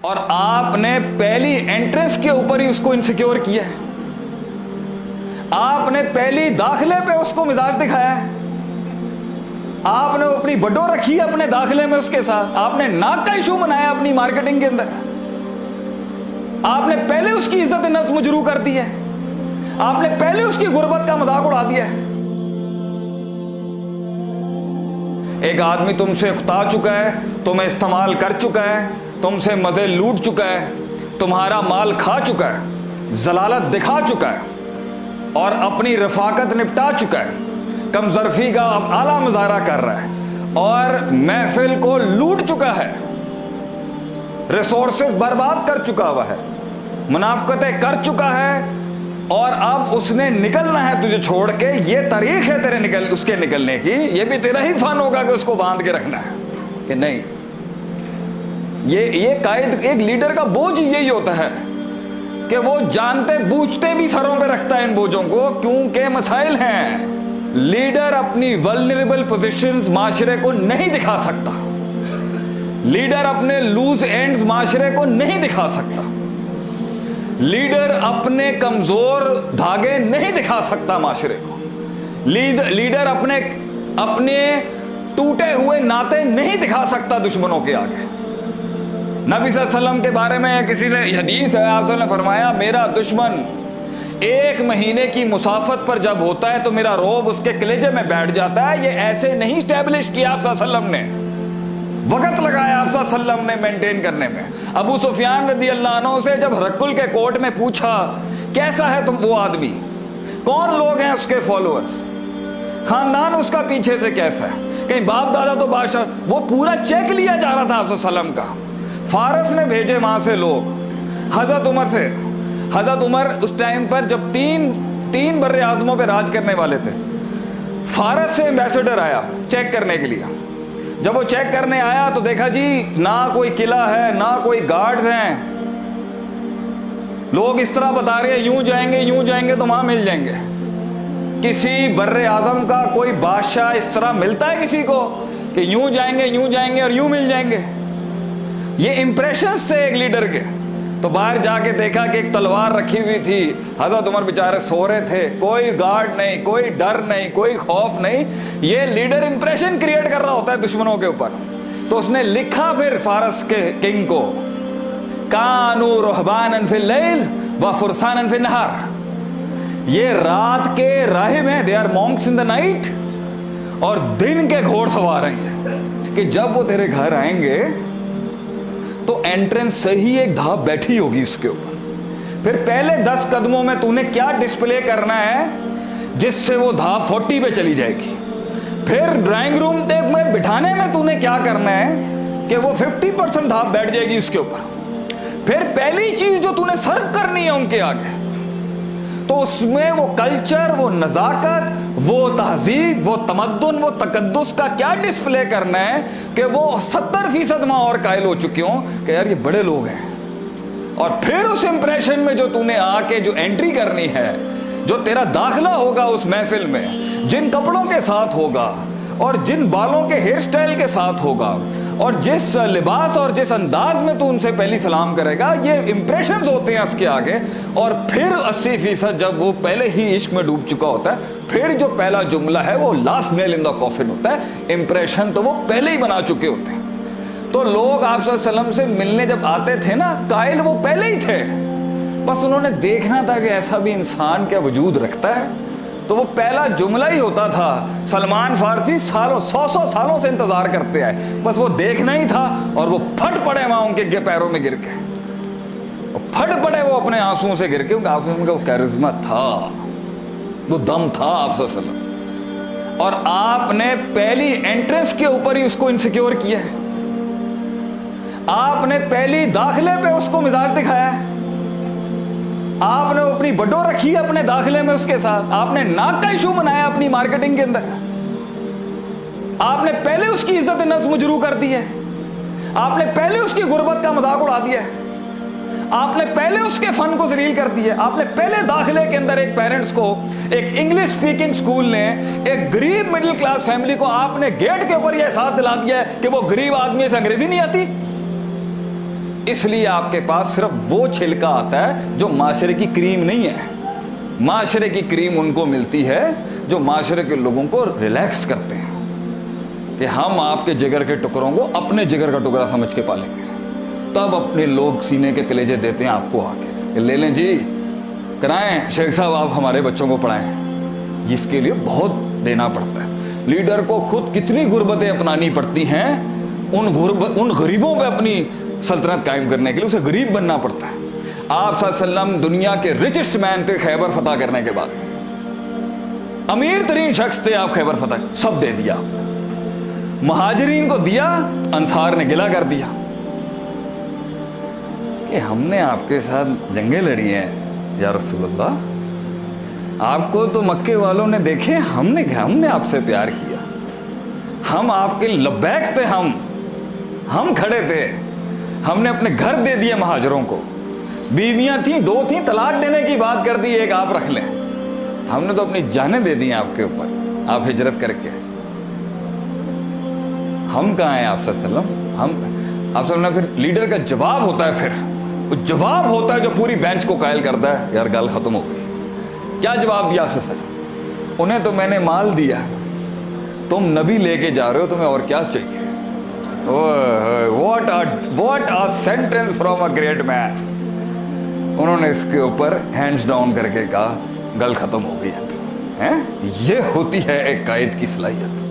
اور آپ نے پہلی انٹرنس کے اوپر ہی اس کو انسیکیور کیا ہے. آپ نے پہلی داخلے پہ اس کو مزاج دکھایا ہے. آپ نے اپنی وڈو رکھی ہے اپنے داخلے میں اس کے ساتھ. آپ نے ناک کا ایشو بنایا اپنی مارکیٹنگ کے اندر. آپ نے پہلے اس کی عزت نفس مجروح کر دی ہے. آپ نے پہلے اس کی غربت کا مذاق اڑا دیا ہے. ایک آدمی تم سے اکتا چکا ہے, تمہیں استعمال کر چکا ہے, تم سے مزے لوٹ چکا ہے, تمہارا مال کھا چکا ہے, ذلالت دکھا چکا ہے, اور اپنی رفاقت نپٹا چکا ہے, کم ظرفی کا اب اعلیٰ مظاہرہ کر رہا ہے, اور محفل کو لوٹ چکا ہے, ریسورسز برباد کر چکا ہوا ہے, منافقتیں کر چکا ہے, اور اب اس نے نکلنا ہے تجھے چھوڑ کے. یہ طریق ہے تیرے اس کے نکلنے کی. یہ بھی تیرا ہی فن ہوگا کہ اس کو باندھ کے رکھنا ہے کہ نہیں. یہ قائد, ایک لیڈر کا بوجھ یہی ہوتا ہے کہ وہ جانتے بوجھتے بھی سروں پہ رکھتا ہے ان بوجھوں کو, کیونکہ مسائل ہیں. لیڈر اپنی ولنریبل پوزیشنز معاشرے کو نہیں دکھا سکتا. لیڈر اپنے لوز اینڈز معاشرے کو نہیں دکھا سکتا. لیڈر اپنے کمزور دھاگے نہیں دکھا سکتا معاشرے کو. لیڈر اپنے ٹوٹے ہوئے ناطے نہیں دکھا سکتا دشمنوں کے آگے. نبی صلی اللہ علیہ وسلم کے بارے میں کسی نے حدیث ہے, آپ صلی اللہ علیہ وسلم نے فرمایا میرا دشمن 1 مہینے کی مسافت پر جب ہوتا ہے تو میرا روب اس کے کلیجے میں بیٹھ جاتا ہے. یہ ایسے نہیں اسٹیبلش کیا آپ صلی اللہ علیہ وسلم نے, وقت لگایا آپ صلی اللہ علیہ وسلم نے مینٹین کرنے میں. ابو سفیان رضی اللہ عنہ سے جب ہرقل کے کوٹ میں پوچھا کیسا ہے تم وہ آدمی, کون لوگ ہیں اس کے فالوورز, خاندان اس کا پیچھے سے کیسا ہے, کہیں باپ دادا تو بادشاہ, وہ پورا چیک لیا جا رہا تھا آپ صلی اللہ علیہ وسلم کا. فارس نے بھیجے وہاں سے لوگ, حضرت عمر سے. حضرت عمر اس ٹائم پر جب تین بر اعظموں پہ راج کرنے والے تھے, فارس سے ایمبیسڈر آیا چیک کرنے کے لیے. جب وہ چیک کرنے آیا تو دیکھا جی نہ کوئی قلعہ ہے, نہ کوئی گارڈز ہیں, لوگ اس طرح بتا رہے ہیں یوں جائیں گے تو وہاں مل جائیں گے. کسی بر اعظم کا کوئی بادشاہ اس طرح ملتا ہے کسی کو کہ یوں جائیں گے اور یوں مل جائیں گے؟ یہ امپریشنز تھے ایک لیڈر کے. تو باہر جا کے دیکھا کہ ایک تلوار رکھی ہوئی تھی, حضرت عمر بیچارے سو رہے تھے, کوئی گارڈ نہیں, کوئی ڈر نہیں, کوئی خوف نہیں. یہ لیڈر امپریشن کریٹ کر رہا ہوتا ہے دشمنوں کے اوپر. تو اس نے لکھا پھر فارس کے کنگ کو, کانوا رہبانا فی اللیل و فرسانا فی النہار, یہ رات کے راہب ہیں, they are monks in the night, اور دن کے گھوڑ سوار ہیں کہ جب وہ تیرے گھر آئیں گے تو انٹرنس سے ہی ایک دھاپ بیٹھی ہوگی اس کے اوپر. پھر پہلے 10 قدموں میں تو نے کیا ڈسپلے کرنا ہے جس سے وہ دھاپ 40 پہ چلی جائے گی. پھر ڈرائنگ روم میں بٹھانے میں تو نے کیا کرنا ہے کہ وہ 50% دھاپ بیٹھ جائے گی اس کے اوپر. پھر پہلی چیز جو تو نے سرو کرنی ہے ان کے آگے, تو اس میں وہ کلچر, وہ نزاکت, وہ تہذیب, وہ تمدن, وہ تقدس کا کیا ڈسپلے کرنا ہے کہ وہ 70% ماں اور قائل ہو چکی ہوں کہ یار یہ بڑے لوگ ہیں. اور پھر اس امپریشن میں جو تو نے آ کے جو انٹری کرنی ہے, جو تیرا داخلہ ہوگا اس محفل میں, جن کپڑوں کے ساتھ ہوگا اور جن بالوں کے ہیئر سٹائل کے ساتھ ہوگا اور جس لباس اور جس انداز میں تو ان سے پہلی سلام کرے گا, یہ امپریشنز ہوتے ہیں اس کے آگے. اور پھر 80% جب وہ پہلے ہی عشق میں ڈوب چکا ہوتا ہے, پھر جو پہلا جملہ ہے وہ لاسٹ نیل ان دا کافن ہوتا ہے. امپریشن تو وہ پہلے ہی بنا چکے ہوتے ہیں. تو لوگ آپ صلی اللہ علیہ وسلم سے ملنے جب آتے تھے نا, قائل وہ پہلے ہی تھے, بس انہوں نے دیکھنا تھا کہ ایسا بھی انسان کیا وجود رکھتا ہے. تو وہ پہلا جملہ ہی ہوتا تھا. سلمان فارسی 100 سالوں سے انتظار کرتے آئے, بس وہ دیکھنا ہی تھا, اور وہ پھٹ پڑے وہاں ان کے پیروں میں گر کے, پھٹ پڑے وہ اپنے آنسوؤں سے گر کے. آپ سے وہ کیرزما تھا, وہ دم تھا آپ صلی اللہ علیہ وسلم. اور آپ نے پہلی انٹرنس کے اوپر ہی اس کو انسیکیور کیا ہے. آپ نے پہلی داخلے پہ اس کو مزاج دکھایا ہے. آپ نے اپنی وڈو رکھی ہے اپنے داخلے میں اس کے ساتھ. آپ نے ناک کا ایشو بنایا اپنی مارکیٹنگ کے اندر. آپ نے پہلے اس کی عزت نفس مجروح کر دی ہے. آپ نے پہلے اس کی غربت کا مذاق اڑا دیا ہے. آپ نے پہلے اس کے فن کو ذلیل کر دیا. آپ نے پہلے داخلے کے اندر ایک پیرنٹس کو, ایک انگلش اسپیکنگ اسکول نے, ایک غریب مڈل کلاس فیملی کو آپ نے گیٹ کے اوپر یہ احساس دلا دیا ہے کہ وہ غریب آدمی سے انگریزی نہیں آتی. اس لیے آپ کے پاس صرف وہ چھلکا آتا ہے جو معاشرے کی کریم نہیں ہے. معاشرے کی کریم ان کو ملتی ہے جو معاشرے کے لوگوں کو ریلیکس کرتے ہیں کہ ہم آپ کے جگر کے ٹکڑوں کو اپنے جگر کا ٹکڑا سمجھ کے پالیں گے. تب اپنے لوگ سینے کے کلیجے دیتے ہیں آپ کو آ کے, لے لیں جی, کرائیں شیخ صاحب آپ ہمارے بچوں کو پڑھائیں. اس کے لیے بہت دینا پڑتا ہے. لیڈر کو خود کتنی غربتیں اپنانی پڑتی ہیں ان غریبوں پہ اپنی سلطنت قائم کرنے کے لیے. اسے غریب بننا پڑتا ہے. آپ صلی اللہ علیہ وسلم دنیا کے ریچسٹ مین تھے خیبر فتح کرنے کے بعد, امیر ترین شخص تھے آپ. خیبر فتح سب دے دیا, مہاجرین کو دیا, انصار نے گلہ کر دیا کہ ہم نے آپ کے ساتھ جنگیں لڑی ہیں یا رسول اللہ, آپ کو تو مکے والوں نے دیکھے, ہم نے آپ سے پیار کیا, ہم آپ کے لبیک تھے, ہم کھڑے تھے, ہم نے اپنے گھر دے دیے مہاجروں کو. بیویاں تھیں, 2 تھیں, طلاق دینے کی بات کر دی, ایک آپ رکھ لیں. ہم نے تو اپنی جانیں دے دی آپ کے اوپر, آپ ہجرت کر کے. ہم کہاں ہیں آپ صلی اللہ علیہ وسلم؟ آپ صلی اللہ علیہ وسلم. پھر لیڈر کا جواب ہوتا ہے, پھر وہ جواب ہوتا ہے جو پوری بینچ کو قائل کرتا ہے, یار گل ختم ہو گئی. کیا جواب دیا صلی اللہ علیہ وسلم؟ انہیں تو میں نے مال دیا, تم نبی لے کے جا رہے ہو, تمہیں اور کیا چاہیے؟ What a sentence from a great man. انہوں نے اس کے اوپر ہینڈز ڈاؤن کر کے کہا گل ختم ہو گئی ہے. یہ ہوتی ہے ایک قائد کی صلاحیت.